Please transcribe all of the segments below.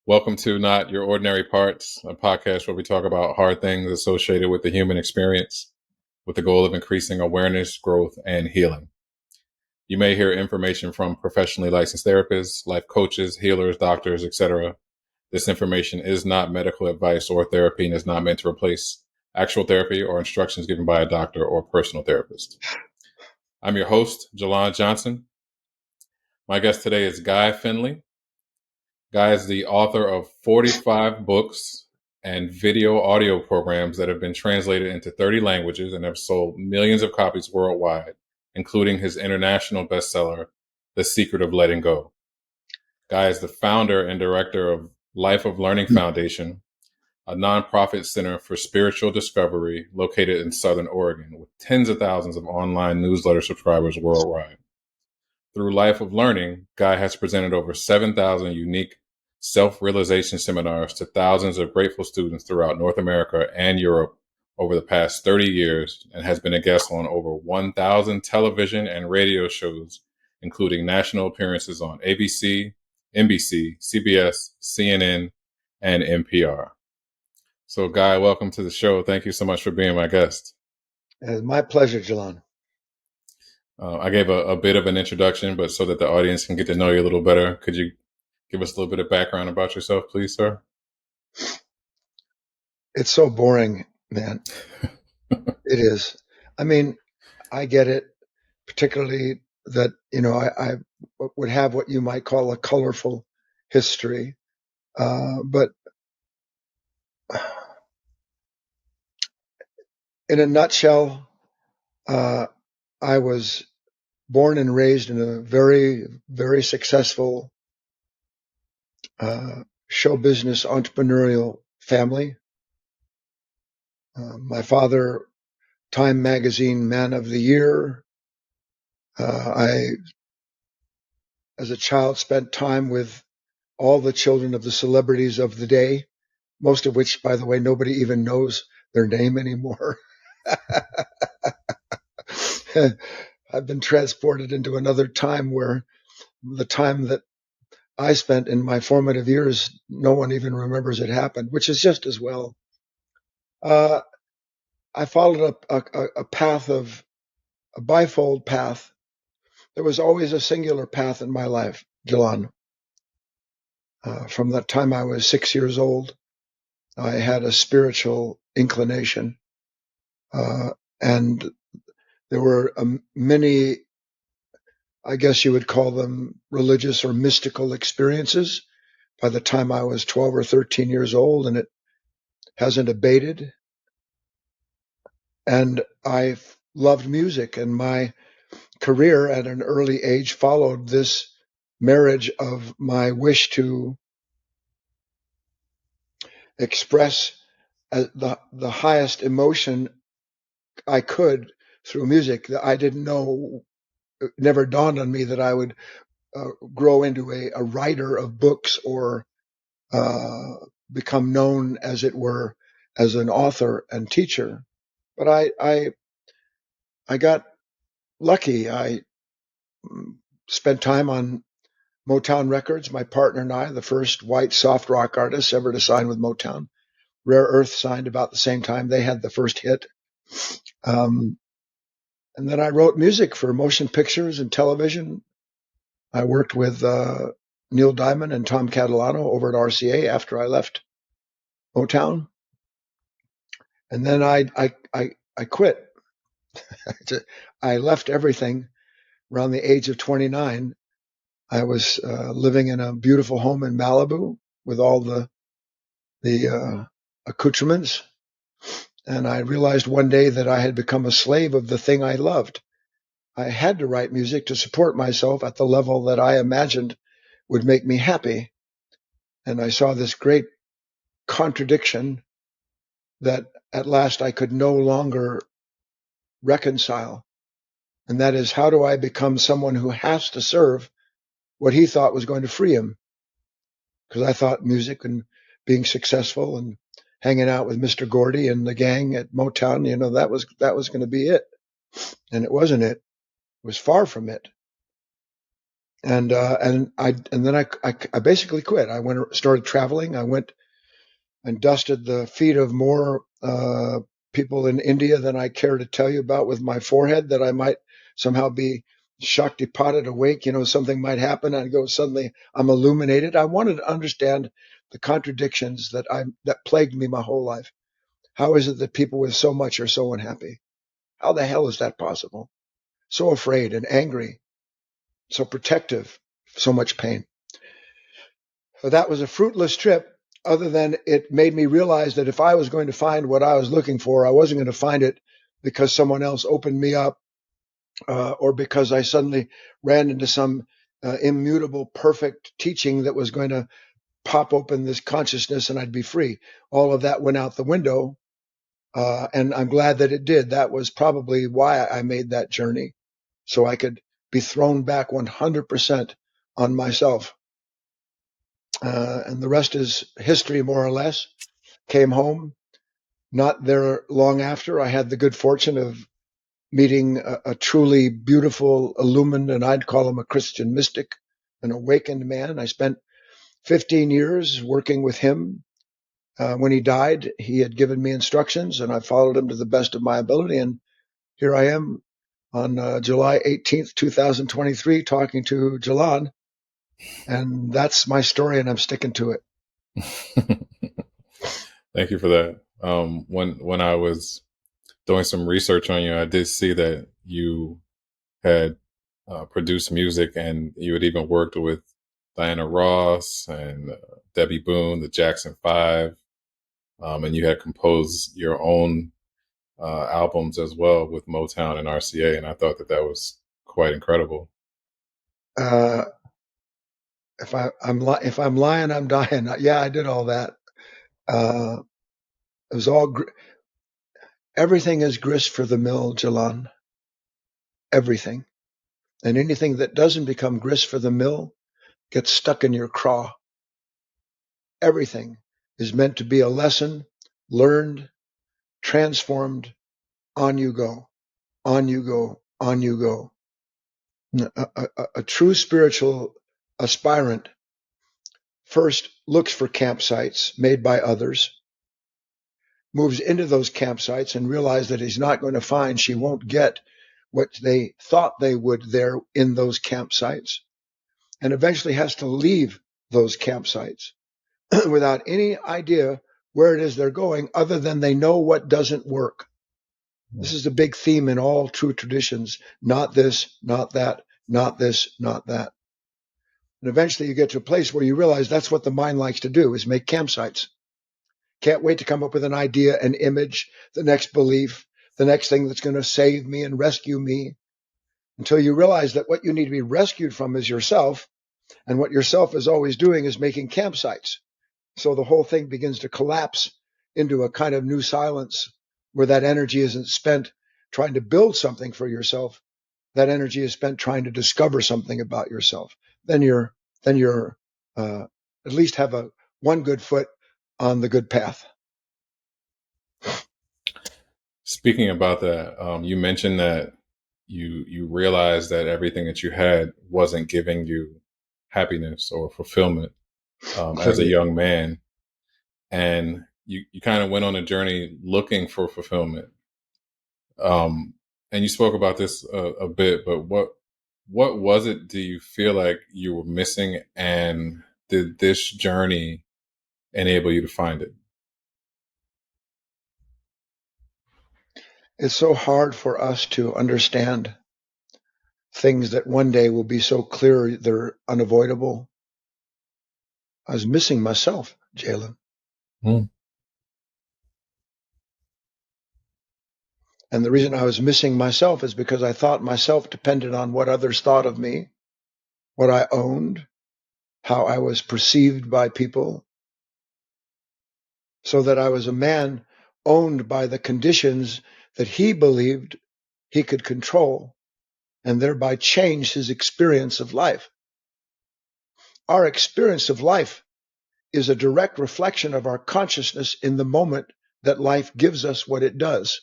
Welcome to Not Your Ordinary Parts, a podcast where we talk about hard things associated with the human experience with the goal of increasing awareness, growth, and healing. You may hear information from professionally licensed therapists, life coaches, healers, doctors, etc. This information is not medical advice or therapy and is not meant to replace actual therapy or instructions given by a doctor or personal therapist. I'm your host, Jalon Johnson. My guest today is Guy Finley. Guy is the author of 45 books and video audio programs that have been translated into 30 languages and have sold millions of copies worldwide, including his international bestseller, The Secret of Letting Go. Guy is the founder and director of Life of Learning Foundation, a nonprofit center for spiritual discovery located in Southern Oregon with tens of thousands of online newsletter subscribers worldwide. Through Life of Learning, Guy has presented over 7,000 unique self-realization seminars to thousands of grateful students throughout North America and Europe over the past 30 years and has been a guest on over 1,000 television and radio shows, including national appearances on ABC, NBC, CBS, CNN, and NPR. So, Guy, welcome to the show. Thank you so much for being my guest. It's my pleasure, Jalon. I gave a bit of an introduction, but so that the audience can get to know you a little better, could you give us a little bit of background about yourself, please, sir? It's so boring, man. It is. I mean, I get it, particularly that, I would have what you might call a colorful history. But in a nutshell, I was born and raised in a very, very successful show business entrepreneurial family. My father, Time Magazine Man of the Year. I, as a child, spent time with all the children of the celebrities of the day, most of which, by the way, nobody even knows their name anymore. I've been transported into another time where the time that I spent in my formative years, no one even remembers it happened, which is just as well. I followed a path of a bifold path. There was always a singular path in my life, Jalon. From the time I was 6 years old, I had a spiritual inclination. And there were many, I guess you would call them religious or mystical experiences by the time I was 12 or 13 years old, and it hasn't abated. And I loved music, and my career at an early age followed this marriage of my wish to express the highest emotion I could through music. I didn't know, it never dawned on me that I would grow into a writer of books or become known, as it were, as an author and teacher. But I got lucky. I spent time on Motown Records. My partner and I, the first white soft rock artists ever to sign with Motown. Rare Earth signed about the same time. They had the first hit. And then I wrote music for motion pictures and television. I worked with Neil Diamond and Tom Catalano over at RCA after I left Motown. And then I quit. I left everything around the age of 29. I was living in a beautiful home in Malibu with all the accoutrements. And I realized one day that I had become a slave of the thing I loved. I had to write music to support myself at the level that I imagined would make me happy. And I saw this great contradiction that at last I could no longer reconcile. And that is, how do I become someone who has to serve what he thought was going to free him? Because I thought music and being successful and hanging out with Mr. Gordy and the gang at Motown, that was going to be it. And it wasn't it. It was far from it. And then I basically quit. I started traveling. I went and dusted the feet of more people in India than I care to tell you about with my forehead, that I might somehow be shakti potted awake. Something might happen. I go, suddenly I'm illuminated. I wanted to understand the contradictions that plagued me my whole life. How is it that people with so much are so unhappy? How the hell is that possible? So afraid and angry, so protective, so much pain. So that was a fruitless trip, other than it made me realize that if I was going to find what I was looking for, I wasn't going to find it because someone else opened me up, or because I suddenly ran into some immutable, perfect teaching that was going to pop open this consciousness and I'd be free. All of that went out the window, and I'm glad that it did. That was probably why I made that journey, so I could be thrown back 100% on myself. And the rest is history, more or less. Came home. Not there long after, I had the good fortune of meeting a truly beautiful, illumined, and I'd call him a Christian mystic, an awakened man. I spent 15 years working with him. When he died, he had given me instructions, and I followed him to the best of my ability. And here I am on July 18th, 2023, talking to Jalan. And that's my story, and I'm sticking to it. Thank you for that. When I was doing some research on you, I did see that you had produced music, and you had even worked with Diana Ross and Debbie Boone, the Jackson Five, and you had composed your own albums as well with Motown and RCA, and I thought that that was quite incredible. Uh, if I'm lying, I'm dying. Yeah, I did all that. Uh, it was all everything is grist for the mill, Jalan. Everything, and anything that doesn't become grist for the mill gets stuck in your craw. Everything is meant to be a lesson, learned, transformed. On you go, on you go, on you go. A true spiritual aspirant first looks for campsites made by others, moves into those campsites and realizes that he's not going to find, she won't get what they thought they would there in those campsites, and eventually has to leave those campsites without any idea where it is they're going, other than they know what doesn't work. This is a big theme in all true traditions. Not this, not that, not this, not that. And eventually you get to a place where you realize that's what the mind likes to do, is make campsites. Can't wait to come up with an idea, an image, the next belief, the next thing that's going to save me and rescue me, until you realize that what you need to be rescued from is yourself. And what yourself is always doing is making campsites. So the whole thing begins to collapse into a kind of new silence, where that energy isn't spent trying to build something for yourself. That energy is spent trying to discover something about yourself. Then you're at least have one good foot on the good path. Speaking about that, you mentioned that you realized that everything that you had wasn't giving you happiness or fulfillment as a Clearly, young man, and you kind of went on a journey looking for fulfillment. Um, and you spoke about this a bit, but what was it? Do you feel like you were missing, and did this journey enable you to find it? it's so hard for us to understand things that one day will be so clear they're unavoidable. I was missing myself, Jalen. Mm. And the reason I was missing myself is because I thought myself depended on what others thought of me, what I owned, how I was perceived by people, so that I was a man owned by the conditions that he believed he could control, and thereby change his experience of life. Our experience of life is a direct reflection of our consciousness in the moment that life gives us what it does.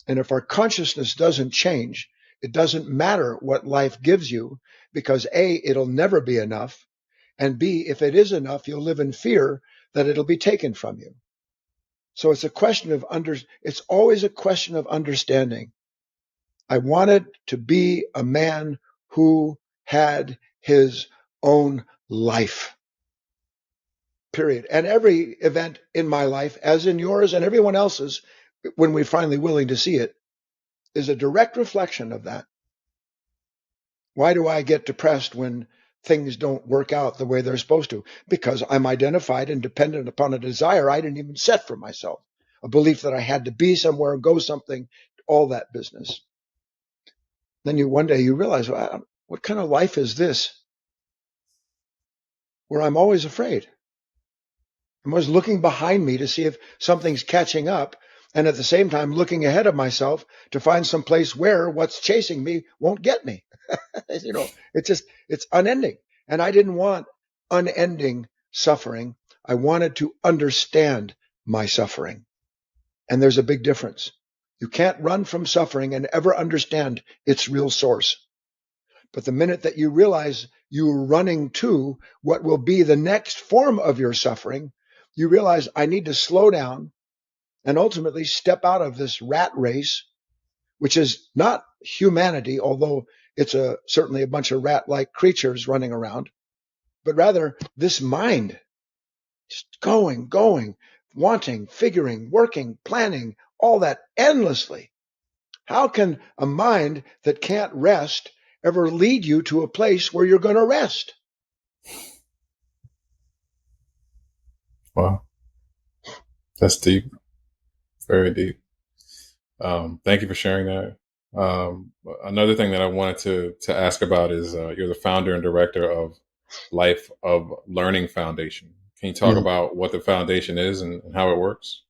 And if our consciousness doesn't change, It doesn't matter what life gives you because A, it'll never be enough. And B, if it is enough, you'll live in fear that it'll be taken from you. So it's it's always a question of understanding. I wanted to be a man who had his own life. Period. And every event in my life, as in yours and everyone else's, when we're finally willing to see it, is a direct reflection of that. Why do I get depressed when things don't work out the way they're supposed to? Because I'm identified and dependent upon a desire I didn't even set for myself, a belief that I had to be somewhere and go something, all that business. Then one day you realize, well, what kind of life is this where I'm always afraid? I'm always looking behind me to see if something's catching up, and at the same time looking ahead of myself to find some place where what's chasing me won't get me. It's unending. And I didn't want unending suffering. I wanted to understand my suffering. And there's a big difference. You can't run from suffering and ever understand its real source. But the minute that you realize you're running to what will be the next form of your suffering, you realize I need to slow down and ultimately step out of this rat race, which is not humanity, although it's certainly a bunch of rat-like creatures running around, but rather this mind, just going, wanting, figuring, working, planning, all that endlessly. How can a mind that can't rest ever lead you to a place where you're going to rest? Wow, that's deep, very deep. Thank you for sharing that. Another thing that I wanted to ask about is you're the founder and director of Life of Learning Foundation. Can you talk Mm. about what the foundation is and how it works?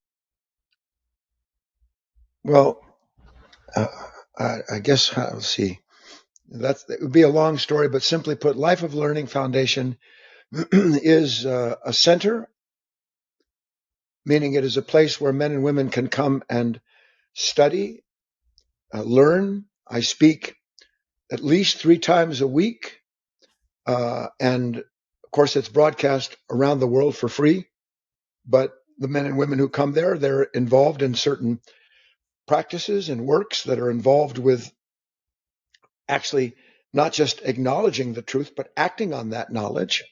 Well, I guess, let's see. It would be a long story, but simply put, Life of Learning Foundation is a center, meaning it is a place where men and women can come and study, learn. I speak at least 3 times a week. And of course, it's broadcast around the world for free. But the men and women who come there, they're involved in certain practices and works that are involved with actually not just acknowledging the truth, but acting on that knowledge.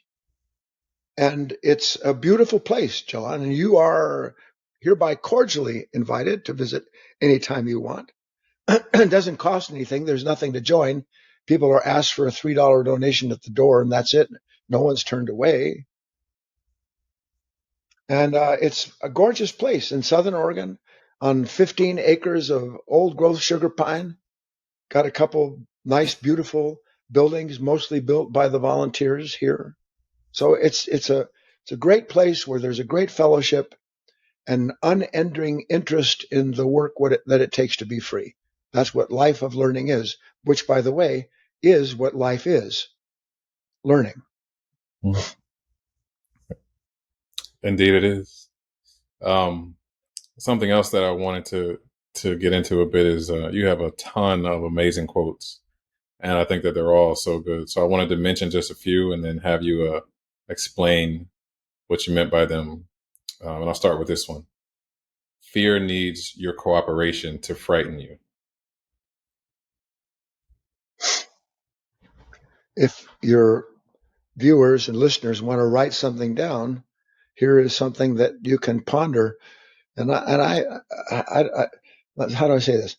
And it's a beautiful place, John, and you are hereby cordially invited to visit anytime you want. It doesn't cost anything. There's nothing to join. People are asked for a $3 donation at the door, and that's it. No one's turned away. And it's a gorgeous place in Southern Oregon on 15 acres of old growth sugar pine. Got a couple nice, beautiful buildings, mostly built by the volunteers here. So it's a great place where there's a great fellowship and unending interest in the work that it takes to be free. That's what Life of Learning is, which, by the way, is what life is, learning. Indeed, it is. Um, Something else that I wanted to get into a bit is you have a ton of amazing quotes, and I think that they're all so good. So I wanted to mention just a few, and then have you explain what you meant by them. And I'll start with this one: Fear needs your cooperation to frighten you. If your viewers and listeners want to write something down, here is something that you can ponder. And how do I say this?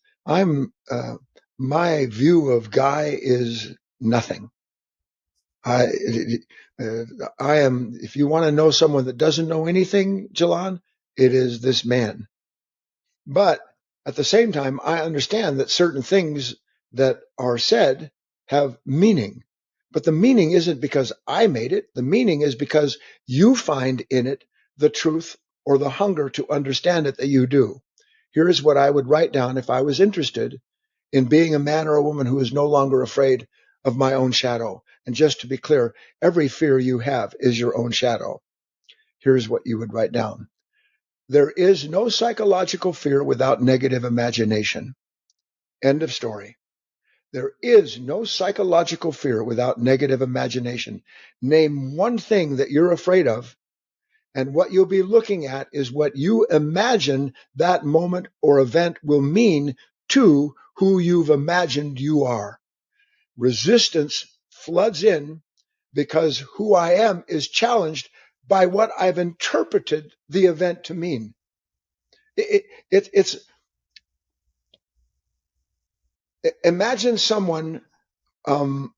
My view of Guy is nothing. I, I am, if you want to know someone that doesn't know anything, Jalan, it is this man. But at the same time, I understand that certain things that are said have meaning. But the meaning isn't because I made it. The meaning is because you find in it the truth or the hunger to understand it that you do. Here's what I would write down if I was interested in being a man or a woman who is no longer afraid of my own shadow. And just to be clear, every fear you have is your own shadow. Here's what you would write down. There is no psychological fear without negative imagination. End of story. There is no psychological fear without negative imagination. Name one thing that you're afraid of, and what you'll be looking at is what you imagine that moment or event will mean to who you've imagined you are. Resistance floods in because who I am is challenged by what I've interpreted the event to mean. It's imagine someone um,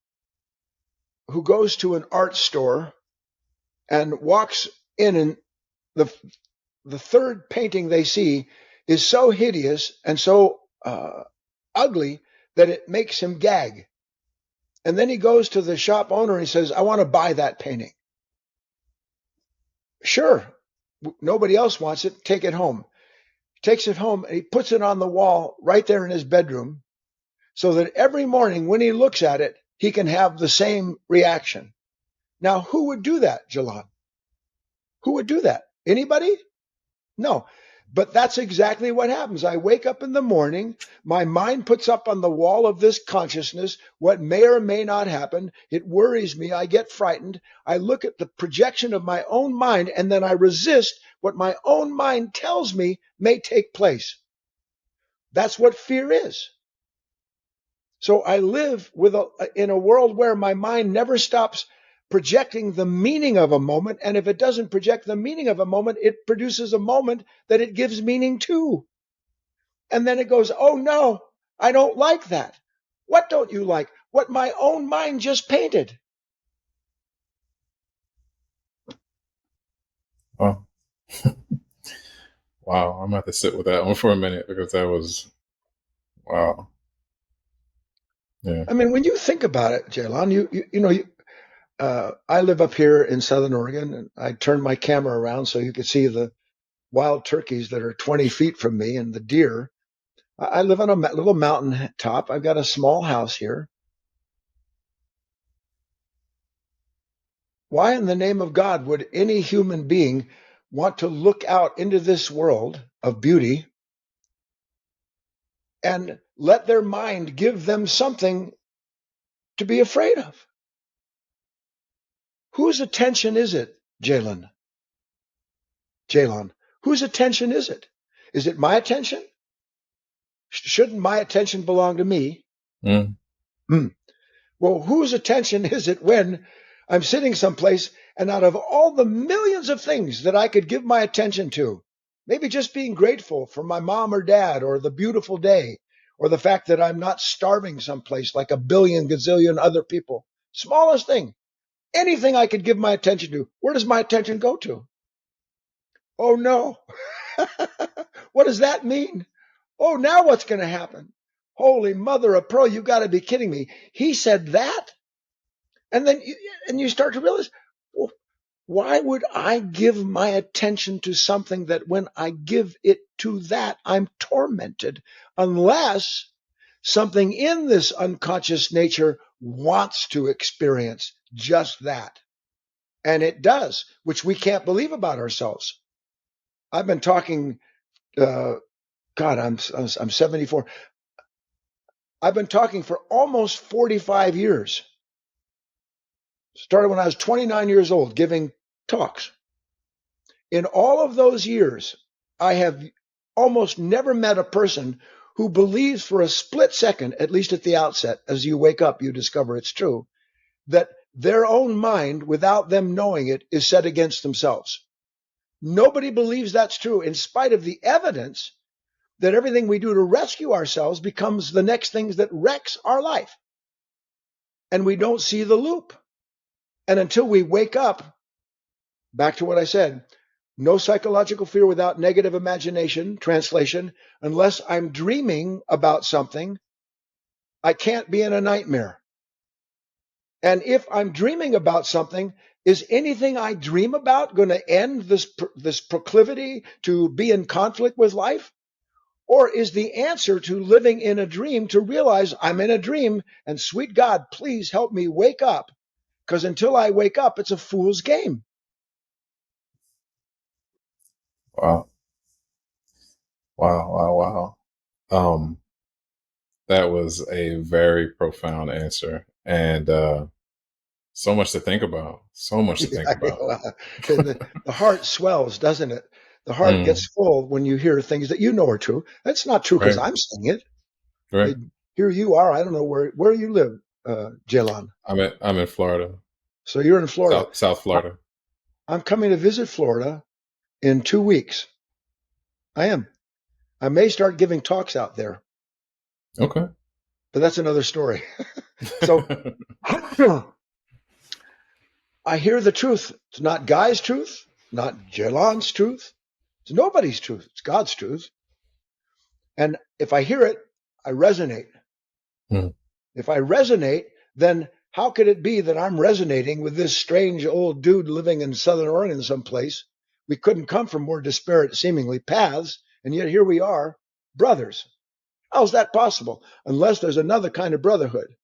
who goes to an art store and walks in, and the the third painting they see is so hideous and so ugly that it makes him gag. And then he goes to the shop owner and he says, "I want to buy that painting." Sure, nobody else wants it. Take it home. He takes it home and he puts it on the wall right there in his bedroom so that every morning when he looks at it, he can have the same reaction. Now, who would do that, Jalan? Who would do that? Anybody? No. But that's exactly what happens. I wake up in the morning, my mind puts up on the wall of this consciousness what may or may not happen. It worries me. I get frightened. I look at the projection of my own mind, and then I resist what my own mind tells me may take place. That's what fear is. So I live in a world where my mind never stops projecting the meaning of a moment. And if it doesn't project the meaning of a moment, it produces a moment that it gives meaning to. And then it goes, "Oh no, I don't like that." What don't you like? What my own mind just painted. Oh, wow. I'm gonna have to sit with that one for a minute because that was wow. Yeah. I mean, when you think about it, Jaylon, I live up here in Southern Oregon, and I turned my camera around so you could see the wild turkeys that are 20 feet from me and the deer. I live on a little mountain top. I've got a small house here. Why in the name of God would any human being want to look out into this world of beauty and let their mind give them something to be afraid of? Whose attention is it, Jalen? Jalon, whose attention is it? Is it my attention? Shouldn't my attention belong to me? Mm. Hmm. Well, whose attention is it when I'm sitting someplace and out of all the millions of things that I could give my attention to, maybe just being grateful for my mom or dad or the beautiful day or the fact that I'm not starving someplace like a billion gazillion other people, smallest thing, anything I could give my attention to, where does my attention go to? Oh no. What does that mean? Oh, now what's going to happen? Holy mother of pearl, you got to be kidding me. He said that? And then you start to realize, well, why would I give my attention to something that when I give it to that, I'm tormented, unless something in this unconscious nature wants to experience just that. And it does, which we can't believe about ourselves. I've been talking, uh, God, I'm 74. I've been talking for almost 45 years. Started when I was 29 years old, giving talks. In all of those years, I have almost never met a person who believes for a split second, at least at the outset, as you wake up, you discover it's true, that their own mind, without them knowing it, is set against themselves. Nobody believes that's true, in spite of the evidence that everything we do to rescue ourselves becomes the next things that wrecks our life. And we don't see the loop. And until we wake up, back to what I said, no psychological fear without negative imagination. Translation, unless I'm dreaming about something, I can't be in a nightmare. And if I'm dreaming about something, is anything I dream about going to end this proclivity to be in conflict with life? Or is the answer to living in a dream to realize I'm in a dream and sweet God, please help me wake up? Because until I wake up, it's a fool's game. Wow. Wow. Wow. Wow. Um, That was a very profound answer, and so much to think about. So much to think Yeah, about. the heart swells, doesn't it? The heart gets Mm, full when you hear things that you know are true. That's not true because right, I'm saying it. right. Uh, Here you are. I don't know where you live, Jalan. I'm in Florida, So you're in Florida. South I, Florida. I'm coming to visit Florida in 2 weeks. I am. I may start giving talks out there, Okay. but that's another story. So I hear the truth. It's not Guy's truth, not Jalan's truth. It's nobody's truth. It's God's truth. And if I hear it, I resonate. Mm, If I resonate, then how could it be that I'm resonating with this strange old dude living in Southern Oregon someplace? We couldn't come from more disparate, seemingly, paths, and yet here we are, brothers. How's that possible? Unless there's another kind of brotherhood,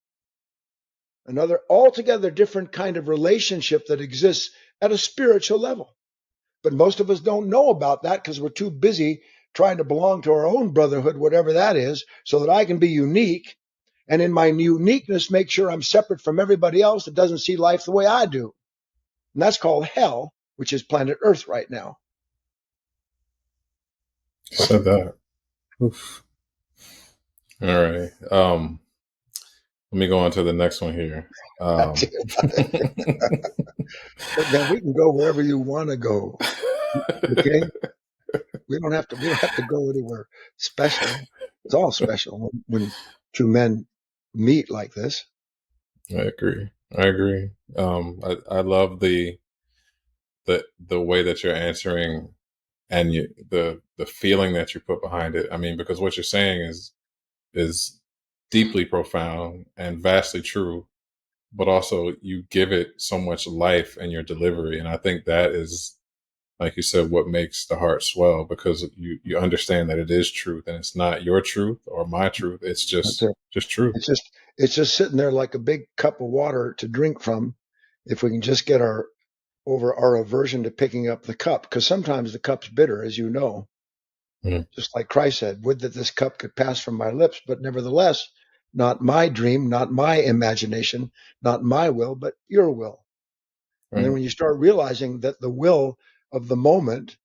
another altogether different kind of relationship that exists at a spiritual level. But most of us don't know about that because we're too busy trying to belong to our own brotherhood, whatever that is, so that I can be unique. And in my uniqueness, make sure I'm separate from everybody else that doesn't see life the way I do. And that's called hell, which is planet Earth right now. said that. Oof. All right. Let me go on to the next one here. Um, Look, man, we can go wherever you want to go. Okay, we don't have to go anywhere special. It's all special when two men meet like this. I agree. I agree. I love the way that you're answering, and the feeling that you put behind it. I mean, because what you're saying is deeply profound and vastly true, but also you give it so much life in your delivery, and I think that is, like you said, what makes the heart swell, because you understand that it is truth, and it's not your truth or my truth. It's That's just it. just truth. It's just sitting there like a big cup of water to drink from. If we can just get our aversion to picking up the cup, because sometimes the cup's bitter, as you know. Mm, Just like Christ said, "Would that this cup could pass from my lips, but nevertheless, not my dream, not my imagination, not my will, but your will." And then right. when you start realizing that the will of the moment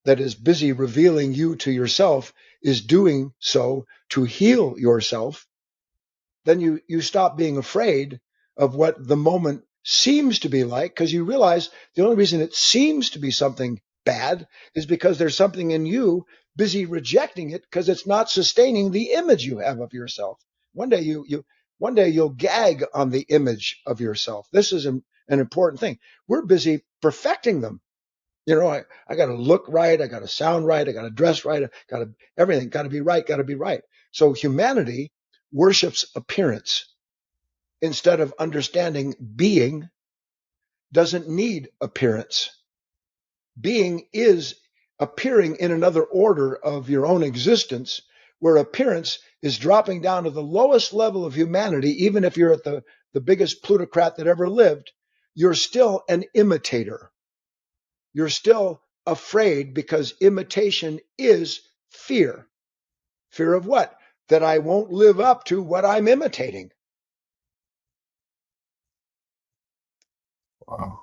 that is busy revealing you to yourself is doing so to heal yourself, then you stop being afraid of what the moment seems to be like, because you realize the only reason it seems to be something bad is because there's something in you busy rejecting it because it's not sustaining the image you have of yourself. One day one day you'll gag on the image of yourself. This is an important thing. We're busy perfecting them. I got to look right, I got to sound right, I got to dress right, I got to everything got to be right, got to be right. So humanity worships appearance instead of understanding being doesn't need appearance. Being is appearing in another order of your own existence, where appearance is dropping down to the lowest level of humanity. Even if you're at the biggest plutocrat that ever lived, you're still an imitator. You're still afraid because imitation is fear. Fear of what? That I won't live up to what I'm imitating. Wow.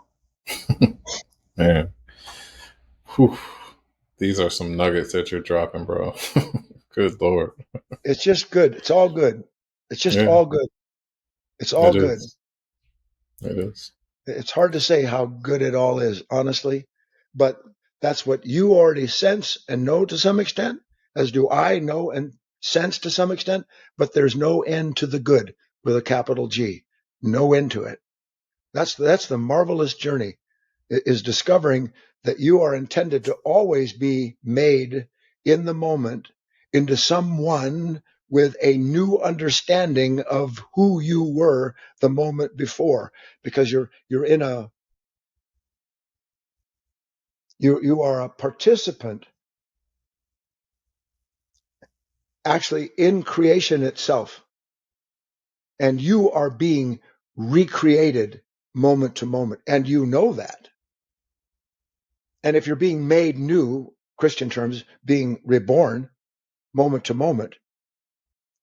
Man. Whew. These are some nuggets that you're dropping, bro. Good Lord. It's just good. It's all good. It's just Yeah, all good. It's all it good. is. It is. It's hard to say how good it all is, honestly, but that's what you already sense and know to some extent, as do I know and sense to some extent, but there's no end to the good with a capital G. No end to it. That's the marvelous journey, is discovering that you are intended to always be made in the moment into someone with a new understanding of who you were the moment before, because you're in a you are a participant actually in creation itself, and you are being recreated moment to moment, and you know that. And if you're being made new, Christian terms, being reborn moment to moment,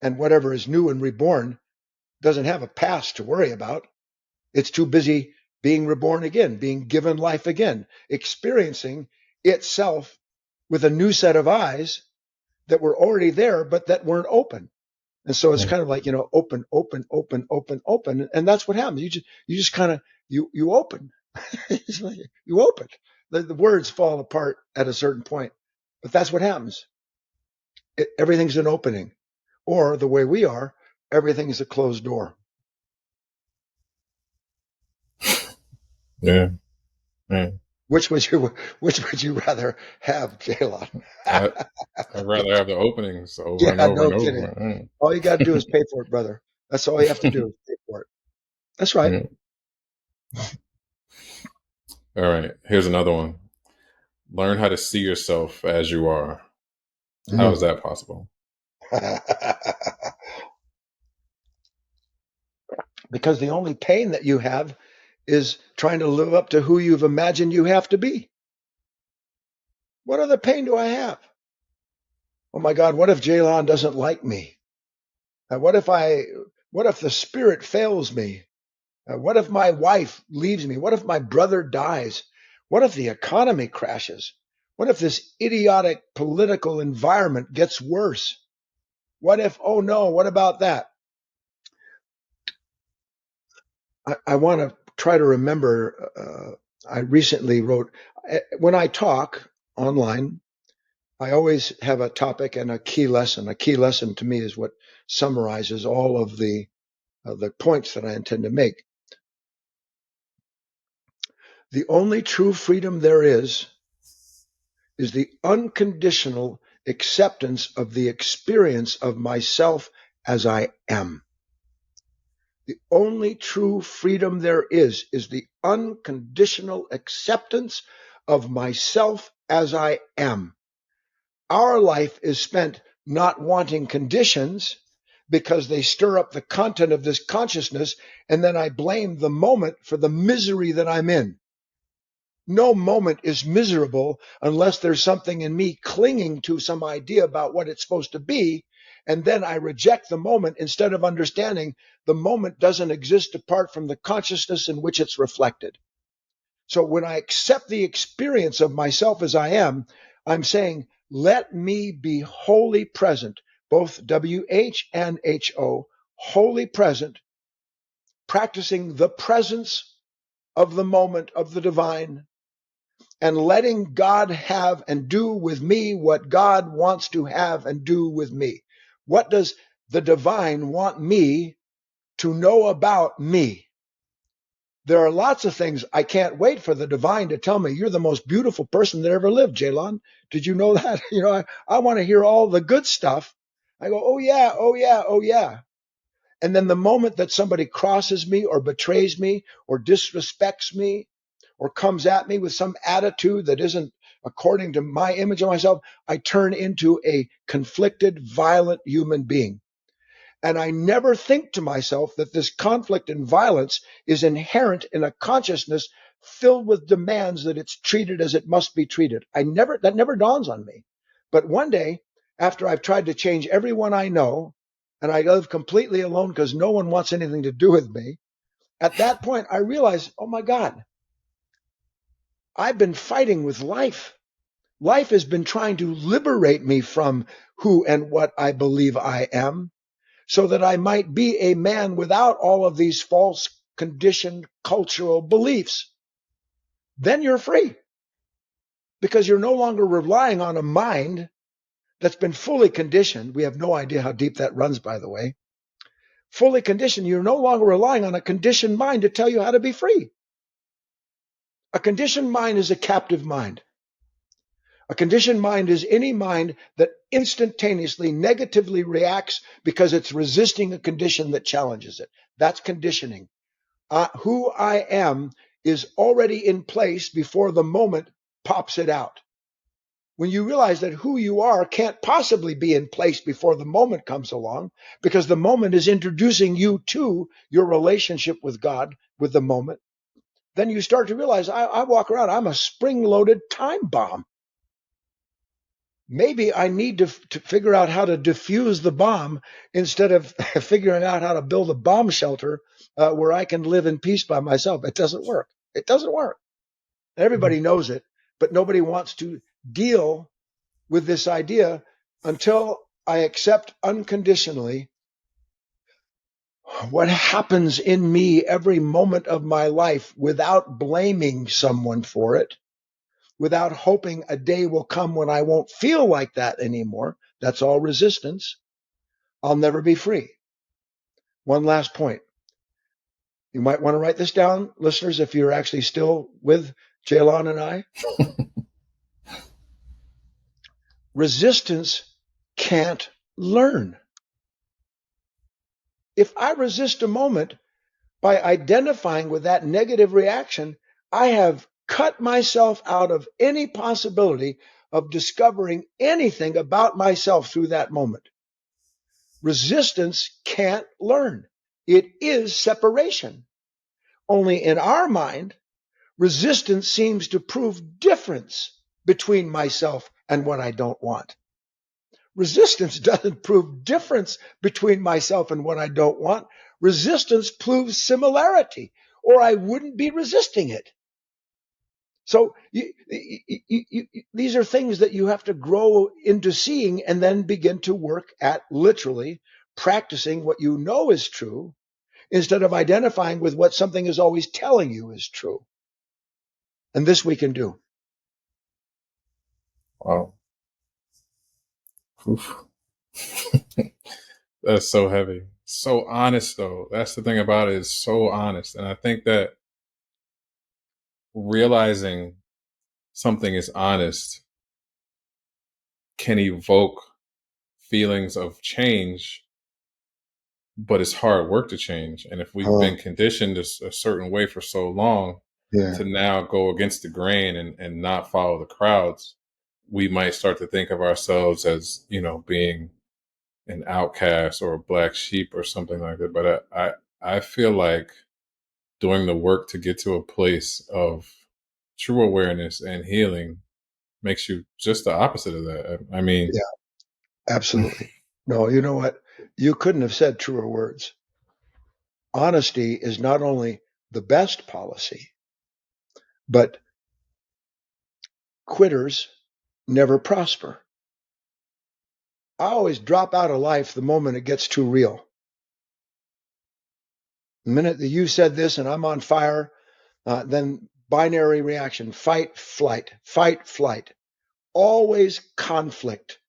And whatever is new and reborn doesn't have a past to worry about. It's too busy being reborn again, being given life again, experiencing itself with a new set of eyes that were already there, but that weren't open. And so it's kind of like, open, open, open, open, open. And that's what happens. You just kind of, you open. You open. The words fall apart at a certain point, but that's what happens. Everything's an opening, or the way we are, everything is a closed door. Yeah. Yeah. Which would you rather have, Jalon? I'd rather have the openings over and Yeah, over no and kidding. over. All you got to do is pay for it, brother. That's all you have to do is pay for it. That's right. Yeah. All right. Here's another one. Learn how to see yourself as you are. How is that possible? Because the only pain that you have is trying to live up to who you've imagined you have to be. What other pain do I have? Oh my God, what if Jalon doesn't like me? What if the spirit fails me? What if my wife leaves me? What if my brother dies? What if the economy crashes? What if this idiotic political environment gets worse? What if, oh no, what about that? I want to try to remember. I recently wrote, when I talk online, I always have a topic and a key lesson. A key lesson to me is what summarizes all of the points that I intend to make. The only true freedom there is the unconditional acceptance of the experience of myself as I am. The only true freedom there is the unconditional acceptance of myself as I am. Our life is spent not wanting conditions because they stir up the content of this consciousness, and then I blame the moment for the misery that I'm in. No moment is miserable unless there's something in me clinging to some idea about what it's supposed to be. And then I reject the moment instead of understanding the moment doesn't exist apart from the consciousness in which it's reflected. So when I accept the experience of myself as I am, I'm saying, let me be wholly present, both WH and HO, wholly present, practicing the presence of the moment of the divine, and letting God have and do with me what God wants to have and do with me. What does the divine want me to know about me? There are lots of things I can't wait for the divine to tell me. You're the most beautiful person that ever lived, Jalon. Did you know that? I want to hear all the good stuff. I go, oh yeah, oh yeah, oh yeah. And then the moment that somebody crosses me or betrays me or disrespects me or comes at me with some attitude that isn't according to my image of myself, I turn into a conflicted, violent human being. And I never think to myself that this conflict and violence is inherent in a consciousness filled with demands that it's treated as it must be treated. That never dawns on me. But one day, after I've tried to change everyone I know, and I live completely alone because no one wants anything to do with me, at that point I realize, oh my God, I've been fighting with life. Life has been trying to liberate me from who and what I believe I am, so that I might be a man without all of these false, conditioned cultural beliefs. Then you're free, because you're no longer relying on a mind that's been fully conditioned. We have no idea how deep that runs, by the way. Fully conditioned, you're no longer relying on a conditioned mind to tell you how to be free. A conditioned mind is a captive mind. A conditioned mind is any mind that instantaneously negatively reacts because it's resisting a condition that challenges it. That's conditioning. Who I am is already in place before the moment pops it out. When you realize that who you are can't possibly be in place before the moment comes along, because the moment is introducing you to your relationship with God, with the moment, then you start to realize I walk around, I'm a spring-loaded time bomb. maybe I need to figure out how to defuse the bomb instead of figuring out how to build a bomb shelter where I can live in peace by myself. It doesn't work. It doesn't work. Everybody knows it, but nobody wants to deal with this idea until I accept unconditionally what happens in me every moment of my life without blaming someone for it, without hoping a day will come when I won't feel like that anymore. That's all resistance. I'll never be free. One last point. You might want to write this down, listeners, if you're actually still with Jaylon and I. Resistance can't learn. If I resist a moment by identifying with that negative reaction, I have cut myself out of any possibility of discovering anything about myself through that moment. Resistance can't learn. It is separation. Only in our mind, resistance seems to prove difference between myself and what I don't want. Resistance doesn't prove difference between myself and what I don't want. Resistance proves similarity, or I wouldn't be resisting it. So these are things that you have to grow into seeing and then begin to work at literally practicing what you know is true instead of identifying with what something is always telling you is true. And this we can do. Wow. Oof. That's so heavy. So honest, though. That's the thing about it, is so honest. And I think that realizing something is honest can evoke feelings of change, but it's hard work to change. And if we've been Oh, conditioned a certain way for so long, yeah. to now go against the grain and not follow the crowds, we might start to think of ourselves as, being an outcast or a black sheep or something like that. But I feel like doing the work to get to a place of true awareness and healing makes you just the opposite of that. I mean, Yeah, absolutely. No, you know what? You couldn't have said truer words. Honesty is not only the best policy, but quitters never prosper. I always drop out of life the moment it gets too real. The minute that you said this and I'm on fire, then binary reaction, fight, flight, always conflict.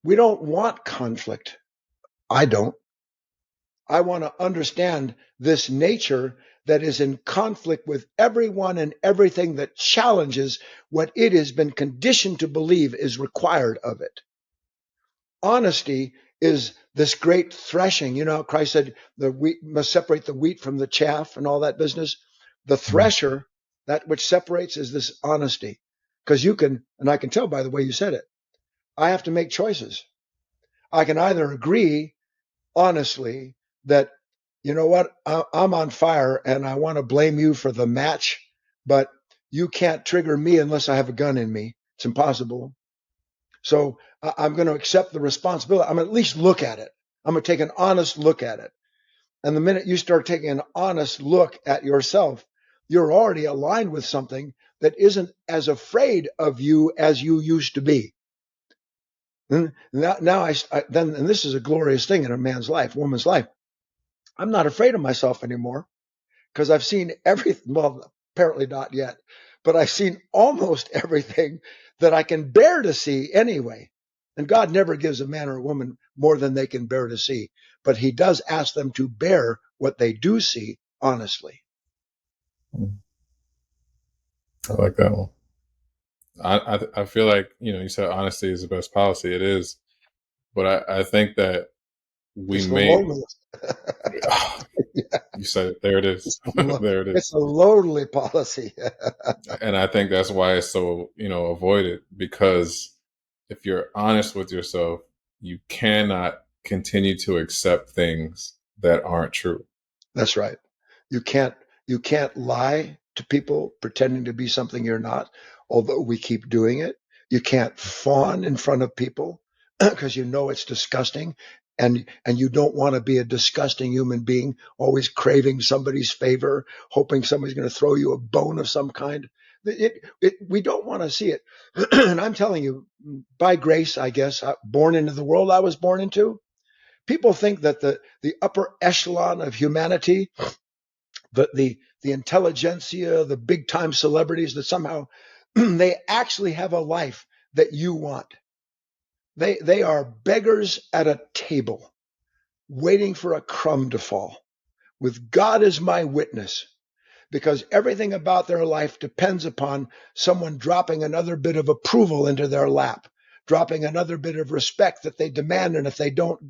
We don't want conflict. I don't. I want to understand this nature that is in conflict with everyone and everything that challenges what it has been conditioned to believe is required of it. Honesty is this great threshing. You know how Christ said the wheat must separate the wheat from the chaff and all that business? The thresher, that which separates, is this honesty. Because you can, and I can tell by the way you said it, I have to make choices. I can either agree honestly that, you know what, I'm on fire and I want to blame you for the match, but you can't trigger me unless I have a gun in me. It's impossible. So I'm going to accept the responsibility. I'm going to at least look at it. I'm going to take an honest look at it. And the minute you start taking an honest look at yourself, you're already aligned with something that isn't as afraid of you as you used to be. And now and this is a glorious thing in a man's life, woman's life. I'm not afraid of myself anymore because I've seen everything. Well, apparently not yet, but I've seen almost everything that I can bear to see anyway. And God never gives a man or a woman more than they can bear to see, but He does ask them to bear what they do see honestly. I like that one. I feel like, you said honesty is the best policy. It is, but I think that we It's the may. loneliest. You said it. There it is. There it It's is. a lonely policy. And I think that's why it's so, avoided, because if you're honest with yourself, you cannot continue to accept things that aren't true. That's right. You can't you can't lie to people pretending to be something you're not, although we keep doing it. You can't fawn in front of people because you know it's disgusting. And you don't want to be a disgusting human being, always craving somebody's favor, hoping somebody's going to throw you a bone of some kind. We don't want to see it. And I'm telling you, by grace, I guess, born into the world I was born into, people think that the upper echelon of humanity, the intelligentsia, the big time celebrities, that somehow they actually have a life that you want. They are beggars at a table, waiting for a crumb to fall, with God as my witness, because everything about their life depends upon someone dropping another bit of approval into their lap, dropping another bit of respect that they demand. And if they don't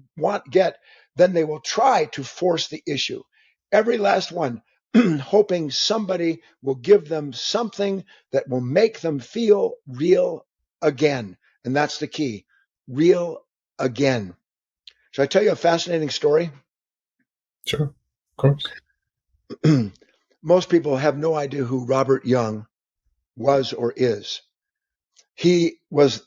get, then they will try to force the issue. Every last one, hoping somebody will give them something that will make them feel real again. And that's the key, real again. Should I tell you a fascinating story? Sure, of course. Most people have no idea who Robert Young was or is. He was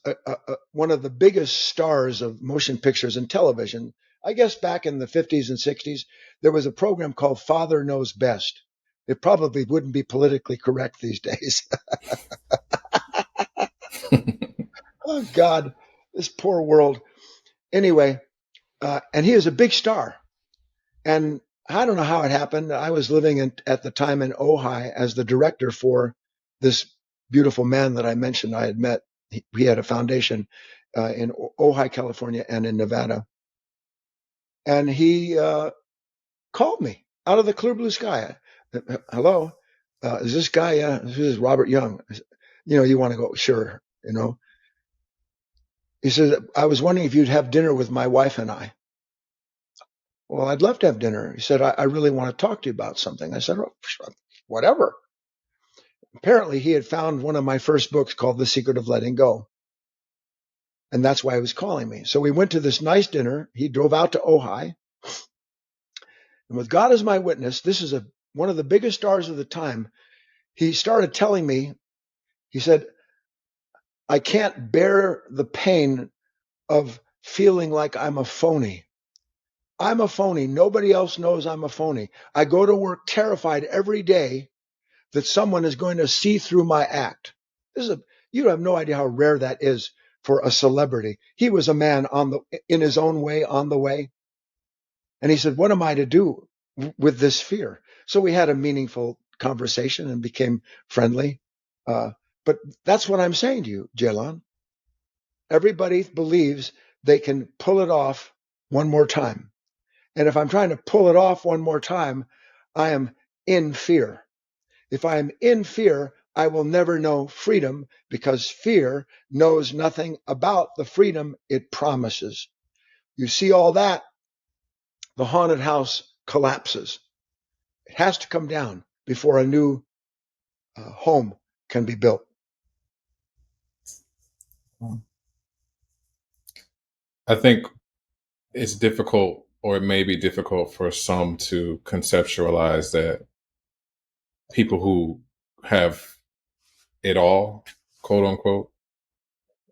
one of the biggest stars of motion pictures and television. I guess back in the 50s and 60s, there was a program called Father Knows Best. It probably wouldn't be politically correct these days. Oh, God, this poor world. Anyway, and he was a big star. And I don't know how it happened. I was living at the time in Ojai as the director for this beautiful man that I mentioned I had met. He had a foundation in Ojai, California, and in Nevada. And he called me out of the clear blue sky. Hello, is this guy? This is Robert Young. You want to go? Sure. He said, I was wondering if you'd have dinner with my wife and I. Well, I'd love to have dinner. He said, I really want to talk to you about something. I said, oh, whatever. Apparently, he had found one of my first books called The Secret of Letting Go. And that's why he was calling me. So we went to this nice dinner. He drove out to Ojai. And with God as my witness, this is one of the biggest stars of the time. He started telling me, he said, I can't bear the pain of feeling like I'm a phony. I'm a phony. Nobody else knows I'm a phony. I go to work terrified every day that someone is going to see through my act. You have no idea how rare that is for a celebrity. He was a man in his own way, on the way. And he said, what am I to do with this fear? So we had a meaningful conversation and became friendly. But that's what I'm saying to you, Jaylon. Everybody believes they can pull it off one more time. And if I'm trying to pull it off one more time, I am in fear. If I am in fear, I will never know freedom, because fear knows nothing about the freedom it promises. You see all that, the haunted house collapses. It has to come down before a new home can be built. I think it's difficult, or it may be difficult for some to conceptualize that people who have it all, quote unquote,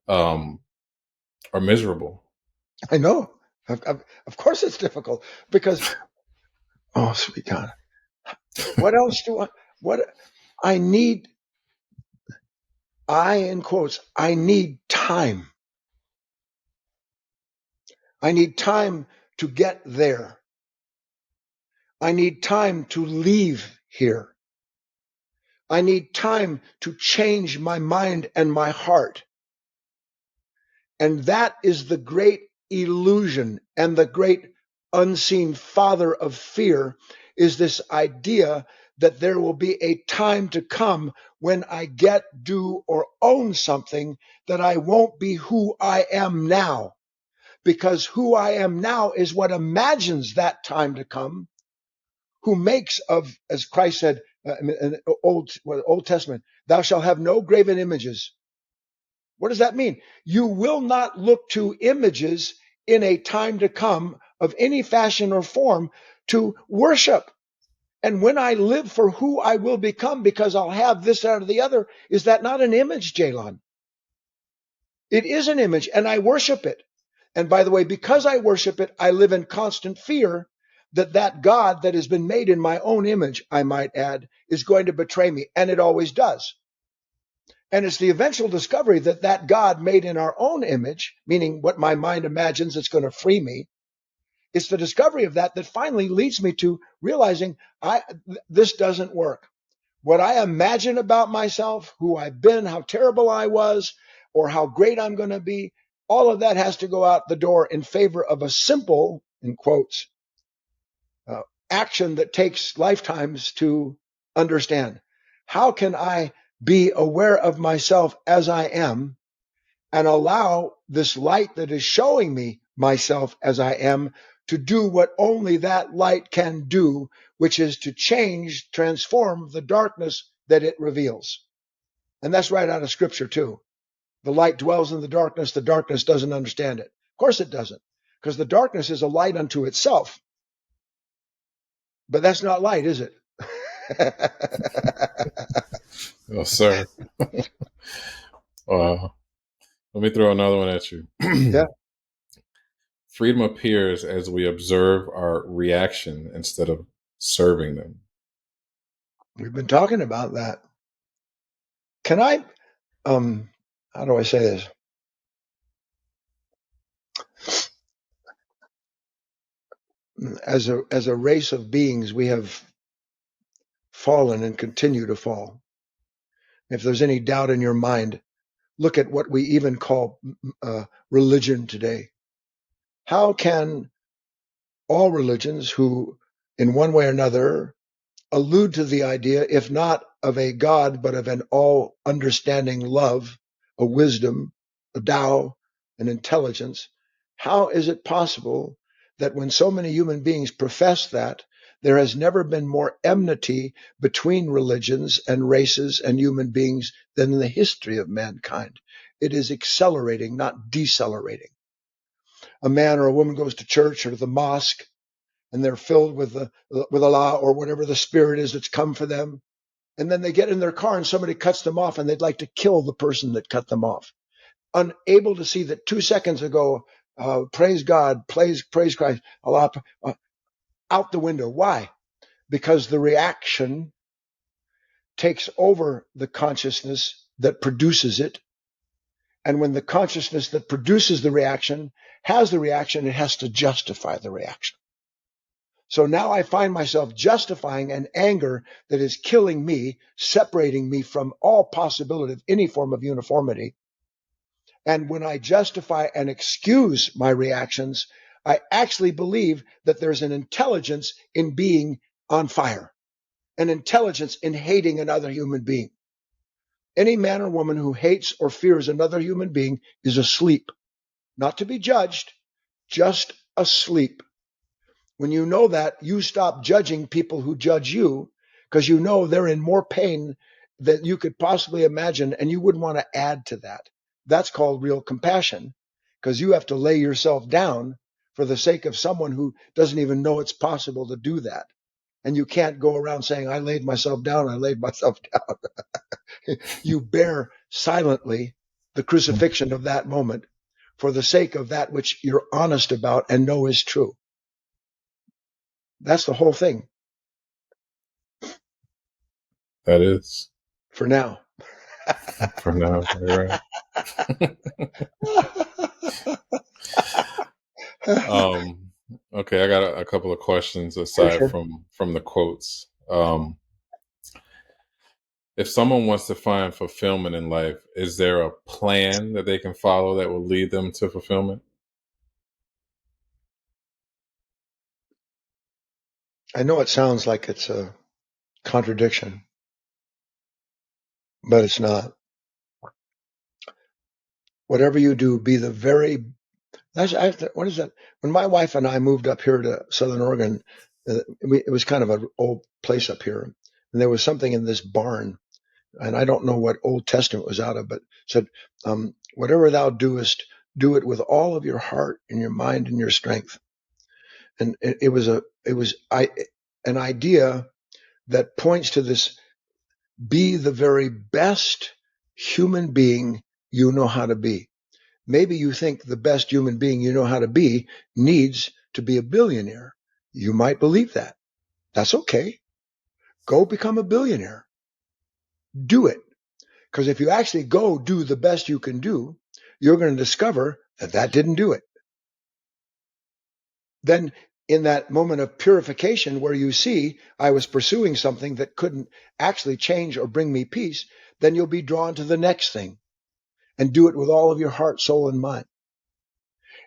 um, are miserable. I know. Of course it's difficult, because, oh, sweet God, what else I need, in quotes, I need time. I need time to get there. I need time to leave here. I need time to change my mind and my heart. And that is the great illusion, and the great unseen father of fear is this idea that there will be a time to come when I get, do, or own something, that I won't be who I am now. Because who I am now is what imagines that time to come, who makes of, as Christ said in the Old Testament, thou shalt have no graven images. What does that mean? You will not look to images in a time to come of any fashion or form to worship. And when I live for who I will become, because I'll have this, that, or the other, is that not an image, Jalon? It is an image, and I worship it. And by the way, because I worship it, I live in constant fear that that God that has been made in my own image, I might add, is going to betray me. And it always does. And it's the eventual discovery that that God made in our own image, meaning what my mind imagines it's going to free me, it's the discovery of that that finally leads me to realizing this doesn't work. What I imagine about myself, who I've been, how terrible I was, or how great I'm going to be, all of that has to go out the door in favor of a simple, in quotes, uh, action that takes lifetimes to understand. How can I be aware of myself as I am and allow this light that is showing me myself as I am to do what only that light can do, which is to change, transform the darkness that it reveals? And that's right out of scripture too. The light dwells in the darkness doesn't understand it. Of course it doesn't, because the darkness is a light unto itself. But that's not light, is it? Oh, sir. Let me throw another one at you. Yeah. Freedom appears as we observe our reaction instead of serving them. We've been talking about that. Can I, how do I say this? As a race of beings, we have fallen and continue to fall. If there's any doubt in your mind, look at what we even call religion today. How can all religions who, in one way or another, allude to the idea, if not of a God, but of an all understanding love, a wisdom, a Tao, an intelligence, how is it possible that when so many human beings profess that, there has never been more enmity between religions and races and human beings than in the history of mankind? It is accelerating, not decelerating. A man or a woman goes to church or to the mosque, and they're filled with Allah or whatever the spirit is that's come for them. And then they get in their car and somebody cuts them off and they'd like to kill the person that cut them off. Unable to see that 2 seconds ago, praise God, praise Christ, Allah, out the window. Why? Because the reaction takes over the consciousness that produces it. And when the consciousness that produces the reaction has the reaction, it has to justify the reaction. So now I find myself justifying an anger that is killing me, separating me from all possibility of any form of uniformity. And when I justify and excuse my reactions, I actually believe that there's an intelligence in being on fire, an intelligence in hating another human being. Any man or woman who hates or fears another human being is asleep, not to be judged, just asleep. When you know that, you stop judging people who judge you because you know they're in more pain than you could possibly imagine, and you wouldn't want to add to that. That's called real compassion, because you have to lay yourself down for the sake of someone who doesn't even know it's possible to do that. And you can't go around saying, I laid myself down, I laid myself down. You bear silently the crucifixion of that moment for the sake of that which you're honest about and know is true. That's the whole thing. That is. For now. For now, you're right. Okay, I got a couple of questions aside Sure. from the quotes. If someone wants to find fulfillment in life, is there a plan that they can follow that will lead them to fulfillment? I know it sounds like it's a contradiction, but it's not. Whatever you do, be the very. What is that? When my wife and I moved up here to Southern Oregon, it was kind of an old place up here, and there was something in this barn, and I don't know what Old Testament was out of, but it said, "Whatever thou doest, do it with all of your heart and your mind and your strength." And it was an idea that points to this: be the very best human being you know how to be. Maybe you think the best human being you know how to be needs to be a billionaire. You might believe that. That's okay. Go become a billionaire. Do it. Because if you actually go do the best you can do, you're going to discover that that didn't do it. Then in that moment of purification where you see I was pursuing something that couldn't actually change or bring me peace, then you'll be drawn to the next thing and do it with all of your heart, soul, and mind.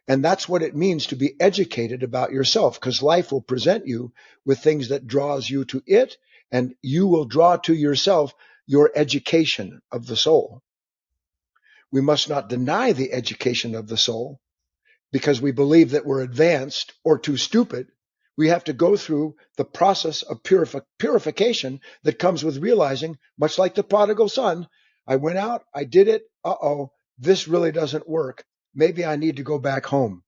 And that's what it means to be educated about yourself, because life will present you with things that draws you to it, and you will draw to yourself your education of the soul. We must not deny the education of the soul because we believe that we're advanced or too stupid. We have to go through the process of purification that comes with realizing, much like the prodigal son, I went out, I did it, this really doesn't work. Maybe I need to go back home.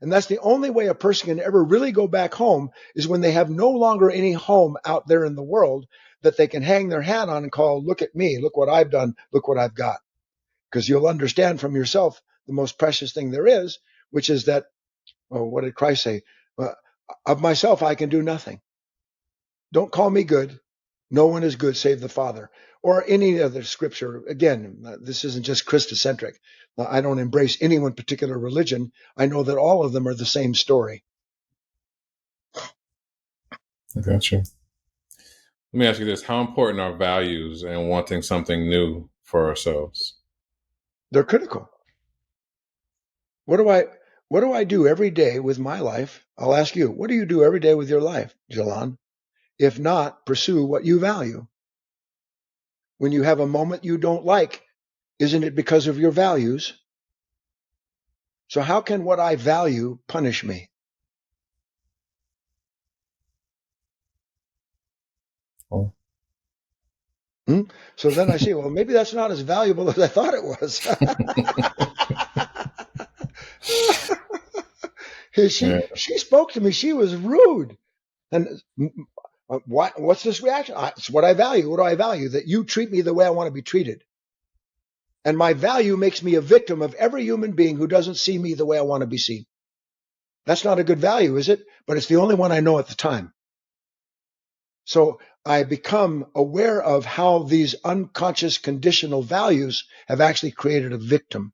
And that's the only way a person can ever really go back home is when they have no longer any home out there in the world that they can hang their hat on and call, look at me, look what I've done, look what I've got. Because you'll understand from yourself the most precious thing there is, which is that, what did Christ say? Of myself, I can do nothing. Don't call me good. No one is good save the Father. Or any other scripture. Again, this isn't just Christocentric. I don't embrace any one particular religion. I know that all of them are the same story. I got you. Let me ask you this. How important are values and wanting something new for ourselves? They're critical. What do I do every day with my life? I'll ask you, what do you do every day with your life, Jalan? If not, pursue what you value. When you have a moment you don't like, isn't it because of your values? So how can what I value punish me? Oh. So then I say, well, maybe that's not as valuable as I thought it was. Yeah. she spoke to me. She was rude. And what's this reaction? It's what I value. What do I value? That you treat me the way I want to be treated. And my value makes me a victim of every human being who doesn't see me the way I want to be seen. That's not a good value, is it? But it's the only one I know at the time. So I become aware of how these unconscious conditional values have actually created a victim.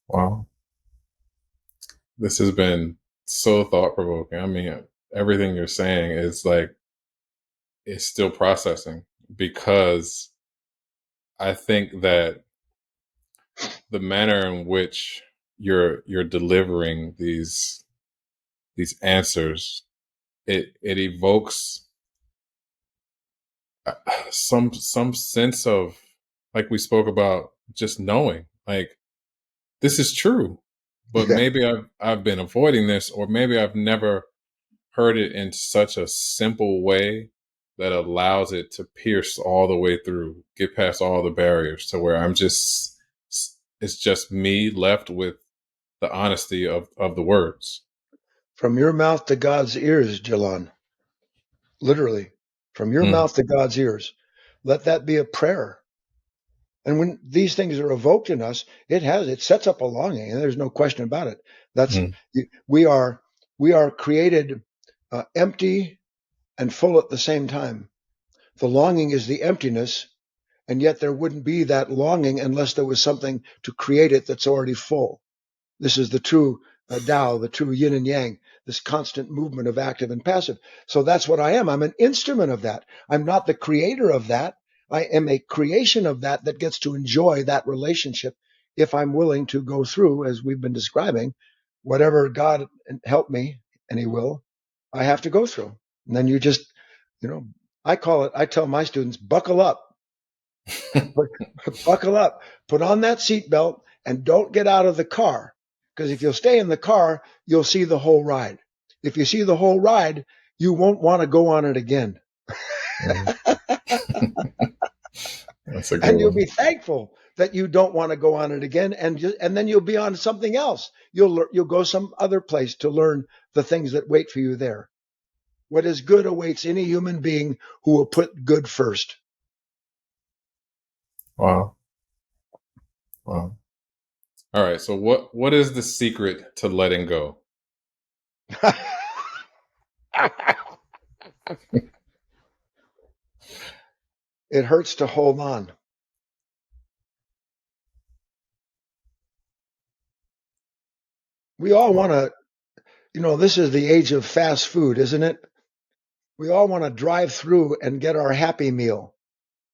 Wow. This has been so thought provoking. I mean, everything you're saying is like, it's still processing because I think that the manner in which you're delivering these answers, it evokes some sense of, like we spoke about, just knowing like this is true, but Yeah. maybe I've been avoiding this, or maybe I've never heard it in such a simple way that allows it to pierce all the way through, get past all the barriers to where it's just me left with the honesty of the words. From your mouth to God's ears, Jalan. Literally. From your Mm, mouth to God's ears. Let that be a prayer. And when these things are evoked in us, it sets up a longing, and there's no question about it. That's mm, we are we are created empty and full at the same time. The longing is the emptiness, and yet there wouldn't be that longing unless there was something to create it that's already full. This is the true Tao, the true yin and yang, this constant movement of active and passive. So that's what I am. I'm an instrument of that. I'm not the creator of that. I am a creation of that that gets to enjoy that relationship if I'm willing to go through, as we've been describing, whatever God help me, and He will, I have to go through. And then you just, you know, I tell my students, buckle up, buckle up, put on that seatbelt, and don't get out of the car. Because if you'll stay in the car, you'll see the whole ride. If you see the whole ride, you won't want to go on it again. mm. That's a good And you'll one. be thankful that you don't want to go on it again. And then you'll be on something else. You'll go some other place to learn the things that wait for you there. What is good awaits any human being who will put good first. Wow. Wow. All right. So what is the secret to letting go? It hurts to hold on. We all want to, this is the age of fast food, isn't it? We all want to drive through and get our happy meal.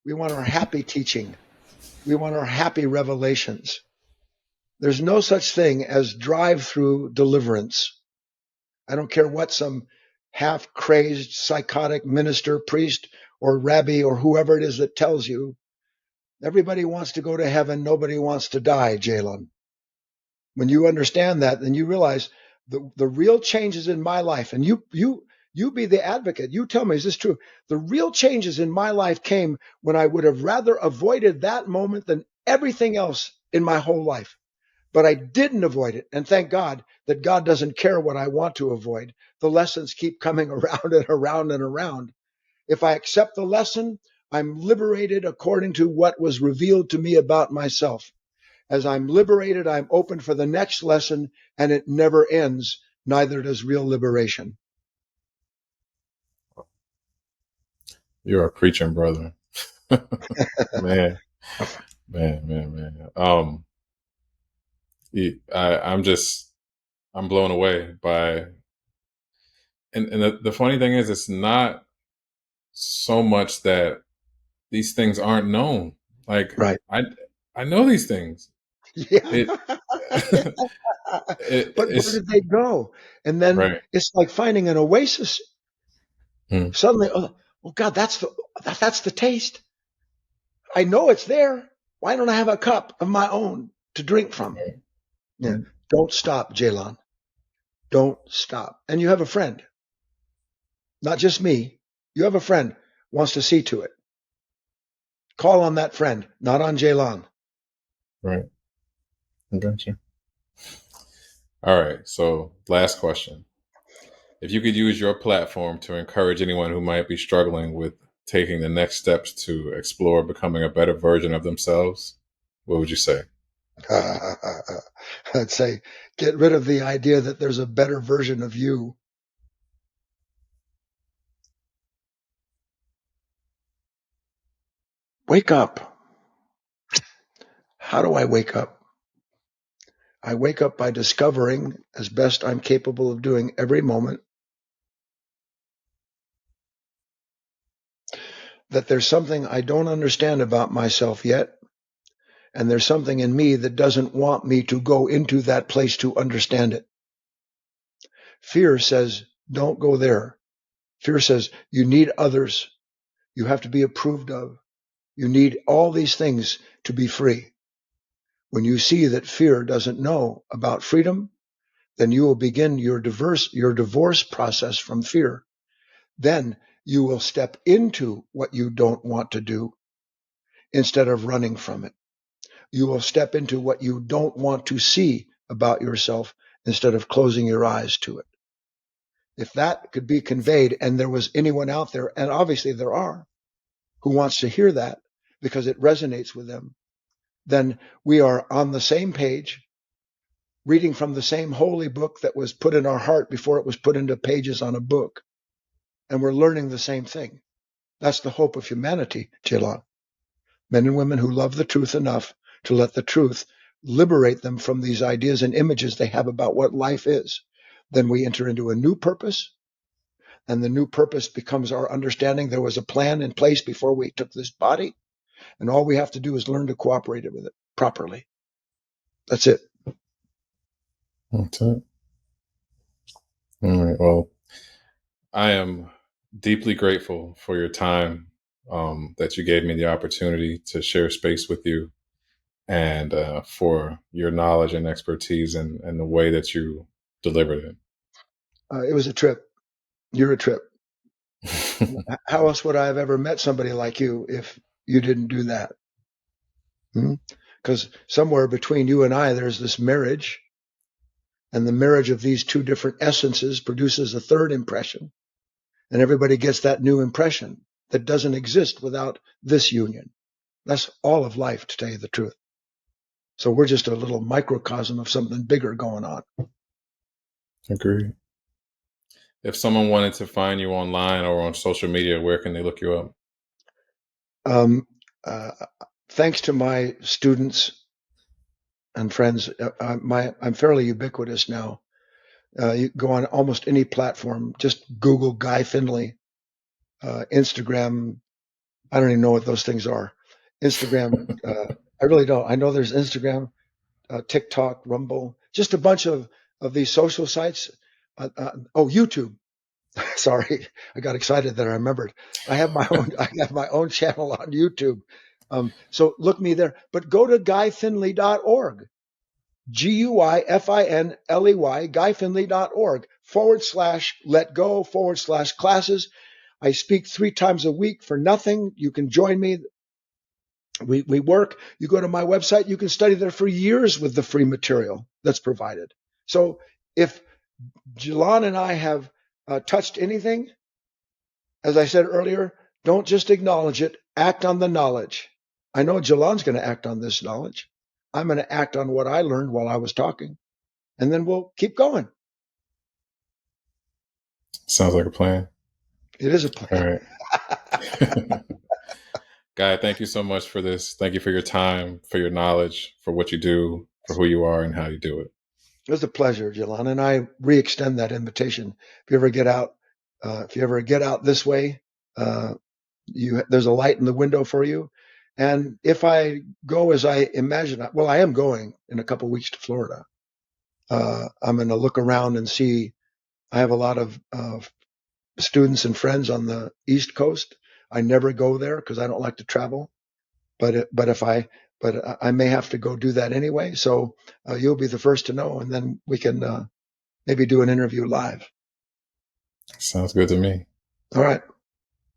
We want our happy teaching. We want our happy revelations. There's no such thing as drive-through deliverance. I don't care what some half-crazed, psychotic minister, priest, or rabbi, or whoever it is that tells you. Everybody wants to go to heaven. Nobody wants to die, Jalen. When you understand that, then you realize the real changes in my life, and you be the advocate. You tell me, is this true? The real changes in my life came when I would have rather avoided that moment than everything else in my whole life. But I didn't avoid it. And thank God that God doesn't care what I want to avoid. The lessons keep coming around and around and around. If I accept the lesson, I'm liberated according to what was revealed to me about myself. As I'm liberated, I'm open for the next lesson, and it never ends. Neither does real liberation. You're a preaching brother. Man, man. I'm just I'm blown away by and the funny thing is it's not so much that these things aren't known. Like Right. I know these things. Yeah. It, But where it's did they go? And then right. it's like finding an oasis. Hmm. Suddenly, oh God, that's the taste. I know it's there. Why don't I have a cup of my own to drink from? Right. Yeah. Right. Don't stop, Jalon. Don't stop. And you have a friend, not just me. You have a friend wants to see to it. Call on that friend, not on Jalon. Right. I got you. All right. So last question. If you could use your platform to encourage anyone who might be struggling with taking the next steps to explore becoming a better version of themselves, what would you say? I'd say get rid of the idea that there's a better version of you. Wake up. How do I wake up? I wake up by discovering, as best I'm capable of doing every moment, that there's something I don't understand about myself yet, and there's something in me that doesn't want me to go into that place to understand it. Fear says, don't go there. Fear says, you need others. You have to be approved of. You need all these things to be free. When you see that fear doesn't know about freedom, then you will begin your divorce process from fear. Then you will step into what you don't want to do instead of running from it. You will step into what you don't want to see about yourself instead of closing your eyes to it. If that could be conveyed and there was anyone out there, and obviously there are, who wants to hear that because it resonates with them, then we are on the same page, reading from the same holy book that was put in our heart before it was put into pages on a book. And we're learning the same thing. That's the hope of humanity, Jilan. Men and women who love the truth enough to let the truth liberate them from these ideas and images they have about what life is. Then we enter into a new purpose, and the new purpose becomes our understanding there was a plan in place before we took this body, and all we have to do is learn to cooperate with it properly. That's it. That's it. All right. Well, I am deeply grateful for your time, that you gave me the opportunity to share space with you and for your knowledge and expertise and the way that you delivered It was a trip. You're a trip. it. How else would I have ever met somebody like you if you didn't do that? Because somewhere between you and I, there's this marriage, and the marriage of these two different essences produces a third impression, and everybody gets that new impression that doesn't exist without this union. That's all of life, to tell you the truth. So we're just a little microcosm of something bigger going on. Agreed. If someone wanted to find you online or on social media, where can they look you up? Um, Thanks to my students and friends, I'm fairly ubiquitous now. You go on almost any platform. Just Google Guy Finley, Instagram. I don't even know what those things are. Instagram. I really don't. I know there's Instagram, TikTok, Rumble, just a bunch of these social sites. YouTube. Sorry, I got excited that I remembered. I have my own. I have my own channel on YouTube. So look me there. But go to guyfinley.org. GUIFINLEY, guyfinley.org /let go /classes. I speak 3 times a week for nothing. You can join me. We work. You go to my website. You can study there for years with the free material that's provided. So if Jalan and I have touched anything, as I said earlier, don't just acknowledge it. Act on the knowledge. I know Jalan's going to act on this knowledge. I'm going to act on what I learned while I was talking, and then we'll keep going. Sounds like a plan. It is a All plan. right. Guy, thank you so much for this. Thank you for your time, for your knowledge, for what you do, for who you are, and how you do it. It was a pleasure, Jalan, and I re-extend that invitation. If you ever get out this way, there's a light in the window for you. And if I go as I imagine, well, I am going in a couple of weeks to Florida. I'm going to look around and see. I have a lot of students and friends on the East Coast. I never go there because I don't like to travel. But I may have to go do that anyway. So you'll be the first to know, and then we can maybe do an interview live. Sounds good to me. All right.